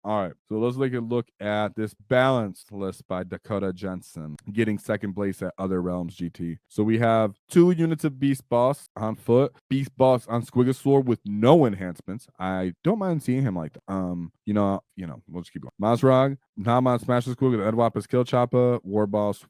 All right, so let's take a look at this balanced list by Dakota Jensen, getting second place at Other Realms GT. So we have 2 units of Beast Boss on foot, Beast Boss on Squigosaur with no enhancements. I don't mind seeing him like that. We'll just keep going. Mazrog, Naman Smash Squig with Edwapis Kill Choppa, Warboss.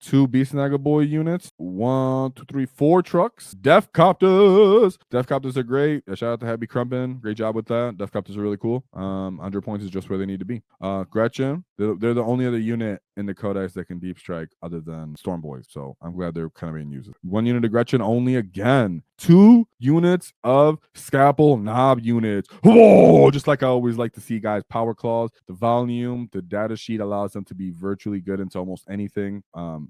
2 Beast Snagga Boy units, 1, 2, 3, 4 trucks, Def Copters. Def Copters are great. Shout out to Happy Crumpin. Great job with that. Def Copters are really cool. 100 points is just where they need to be. Gretchen, they're the only other unit in the Codex that can deep strike other than Storm Boys. So I'm glad they're kind of being used. 1 unit of Gretchen only again. 2 units of Scalpel Knob units. Whoa! Just like I always like to see, guys. Power Claws, the volume, the data sheet allows them to be virtually good into almost anything,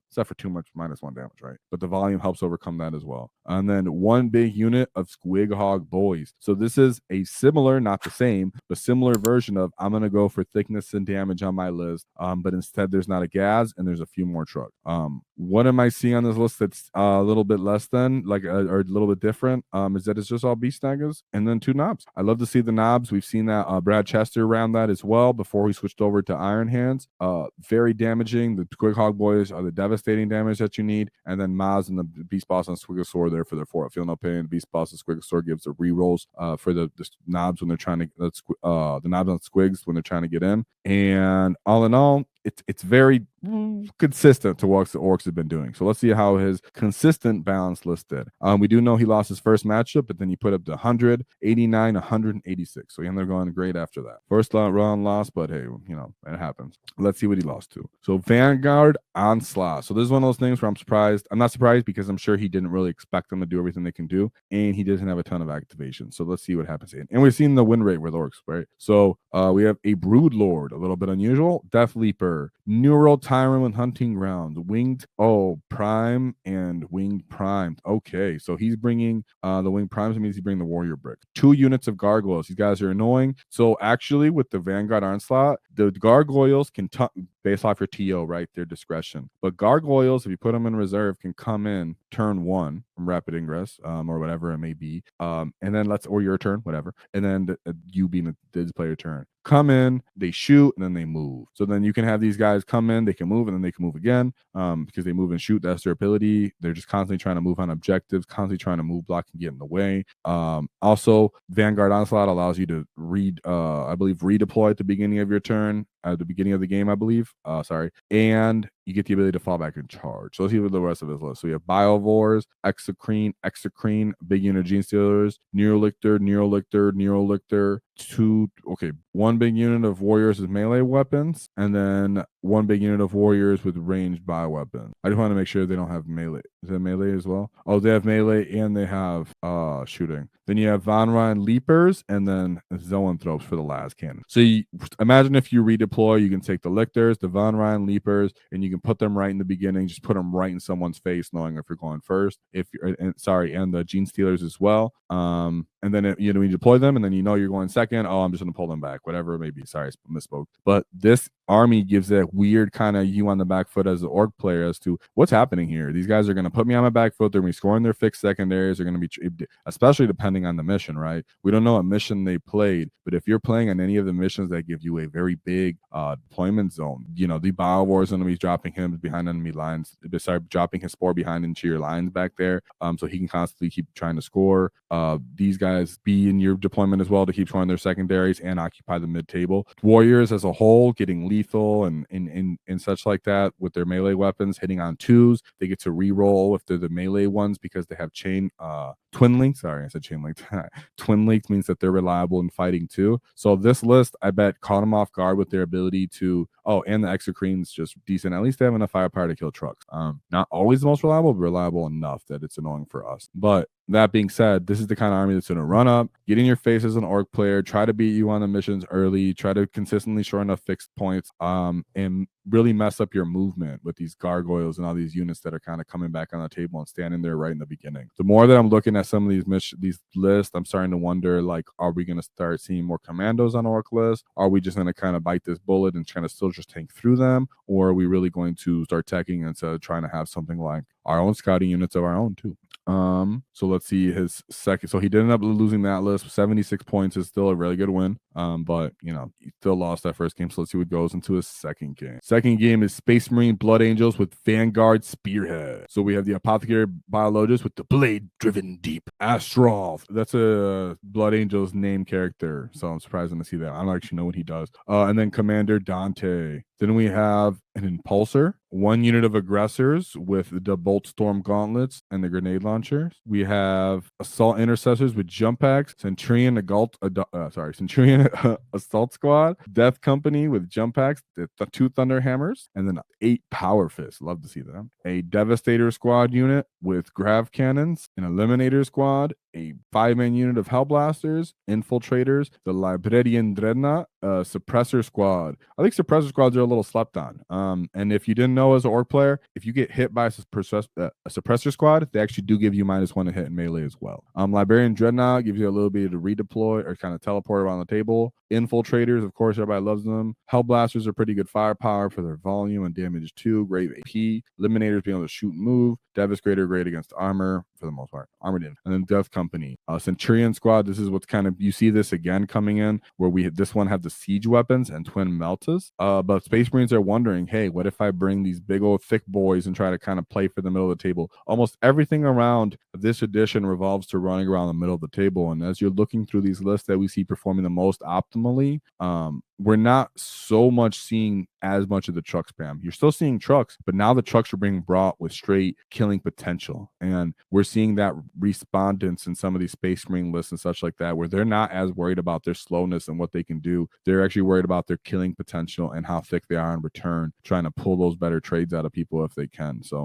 except for too much -1 damage, right? But the volume helps overcome that as well. And then 1 big unit of Squighog Boys. So this is a similar, not the same, but similar version of I'm going to go for thickness and damage on my list, but instead there's not a Gaz and there's a few more trucks. What am I seeing on this list that's a little bit less than, or a little bit different, is that it's just all Beast Snaggas and then 2 knobs. I love to see the knobs. We've seen that Brad Chester ran that as well before he switched over to Iron Hands. Very damaging. The Squighog Boys are the devastating damage that you need, and then Maz and the Beast Boss on Squigosaur there for their 4 Feel No Pain. Beast Boss and Squigosaur gives the rerolls for the knobs when they're trying to the knobs on Squigs when they're trying to get in. And all in all, it's very consistent to what the Orks have been doing. So let's see how his consistent balance list did. We do know he lost his first matchup, but then he put up the 100, 89, 186. So he ended up going great after that. First round loss, but hey, it happens. Let's see what he lost to. So Vanguard Onslaught. So this is one of those things where I'm surprised. I'm not surprised because I'm sure he didn't really expect them to do everything they can do, and he doesn't have a ton of activation. So let's see what happens. And we've seen the win rate with Orks, right? So we have a Brood Lord, a little bit unusual. Death Leaper, Neural Tyrant with Hunting Ground, Winged Prime and Winged Primed. Okay, so he's bringing the Winged Primes. It means he's bringing the Warrior Brick. 2 units of Gargoyles. These guys are annoying. So actually, with the Vanguard Onslaught, the Gargoyles can based off your TO, right? Their discretion. But Gargoyles, if you put them in reserve, can come in turn 1 from Rapid Ingress, or whatever it may be. And then or your turn, whatever. And then you being the player turn. Come in, they shoot, and then they move. So then you can have these guys come in, they can move, and then they can move again, because they move and shoot. That's their ability. They're just constantly trying to move on objectives, constantly trying to move, block, and get in the way. Also, Vanguard Onslaught allows you to redeploy at the beginning of your turn, at the beginning of the game, I believe. And you get the ability to fall back and charge. So let's see what the rest of his list. So we have Biovores, Exocrine, big unit of Gene Stealers, Neurolictor, 1 big unit of Warriors with melee weapons, and then 1 big unit of Warriors with ranged bioweapons. I just want to make sure they don't have melee. Is that melee as well? Oh, they have melee and they have shooting. Then you have Von Ryan Leapers and then Zoanthropes for the last cannon. So imagine if you redeploy, you can take the Lictors, the Von Ryan Leapers, and you can put them right in the beginning. Just put them right in someone's face, knowing if you're going first. And the Gene Stealers as well. And then you deploy them, and then you're going second. Oh, I'm just going to pull them back, whatever it may be. Sorry, I misspoke. But this army gives that weird kind of you on the back foot as an Orc player as to what's happening here. These guys are going to put me on my back foot. They're going to be scoring their fixed secondaries. They're going to be, especially depending on the mission, right? We don't know what mission they played, but if you're playing on any of the missions that give you a very big deployment zone, the Biowar is going to be dropping him behind enemy lines. Dropping his spore behind into your lines back there, so he can constantly keep trying to score. These guys be in your deployment as well to keep scoring their secondaries and occupy the mid table. Warriors as a whole getting lethal and such like that with their melee weapons, hitting on 2s. They get to re-roll if they're the melee ones because they have Twin Link. Sorry, I said Chain Link. Twin Link means that they're reliable in fighting too. So this list, I bet, caught them off guard with their ability to. Oh, and the Exocrine's just decent. At least they have enough firepower to kill trucks. Not always the most reliable, but reliable enough that it's annoying for us. But that being said, this is the kind of army that's going to run up, get in your face as an Orc player, try to beat you on the missions early, try to consistently shore enough fixed points, and really mess up your movement with these Gargoyles and all these units that are kind of coming back on the table and standing there right in the beginning. The more that I'm looking at some of these lists, I'm starting to wonder, are we going to start seeing more commandos on Orc lists? Are we just going to kind of bite this bullet and kind of still just tank through them? Or are we really going to start teching instead of trying to have something like our own scouting units of our own too? So let's see his second. So he did end up losing that list. 76 points is still a really good win. But you know, he still lost that first game. So let's see what goes into his second game. Second game is Space Marine Blood Angels with Vanguard Spearhead. So we have the Apothecary Biologist with the Blade Driven Deep. Astrolf. That's a Blood Angels name character. So I'm surprised to see that. I don't actually know what he does. And then Commander Dante. Then we have an Impulsor, 1 unit of aggressors with the Bolt Storm Gauntlets and the grenade launchers. We have Assault Intercessors with jump packs, Centurion Assault Squad, Death Company with jump packs, the 2 Thunder Hammers, and then 8 Power Fists. Love to see them. A Devastator Squad unit with Grav Cannons, an Eliminator Squad, a 5-man unit of Hellblasters, Infiltrators, the Librarian Dreadnought, Suppressor Squad. I think Suppressor Squads are a little slept on. And if you didn't know as an Orc player, if you get hit by a Suppressor Squad, they actually do give you -1 to hit in melee as well. Librarian Dreadnought gives you a little bit to redeploy or kind of teleport around the table. Infiltrators, of course, everybody loves them. Hellblasters are pretty good firepower for their volume and damage too. Great AP. Eliminators being able to shoot and move. Devastator great against armor for the most part. Armored in. And then Death Company. Centurion Squad, this is what's kind of, you see this again coming in where this one had the siege weapons and twin meltas. But Space Marines are wondering, hey, what if I bring these big old thick boys and try to kind of play for the middle of the table? Almost everything around this edition revolves to running around the middle of the table. And as you're looking through these lists that we see performing the most optimally, we're not so much seeing as much of the truck spam. You're still seeing trucks, but now the trucks are being brought with straight killing potential. And we're seeing that respondents in some of these Space Marine lists and such like that, where they're not as worried about their slowness and what they can do. They're actually worried about their killing potential and how thick they are in return, trying to pull those better trades out of people if they can. So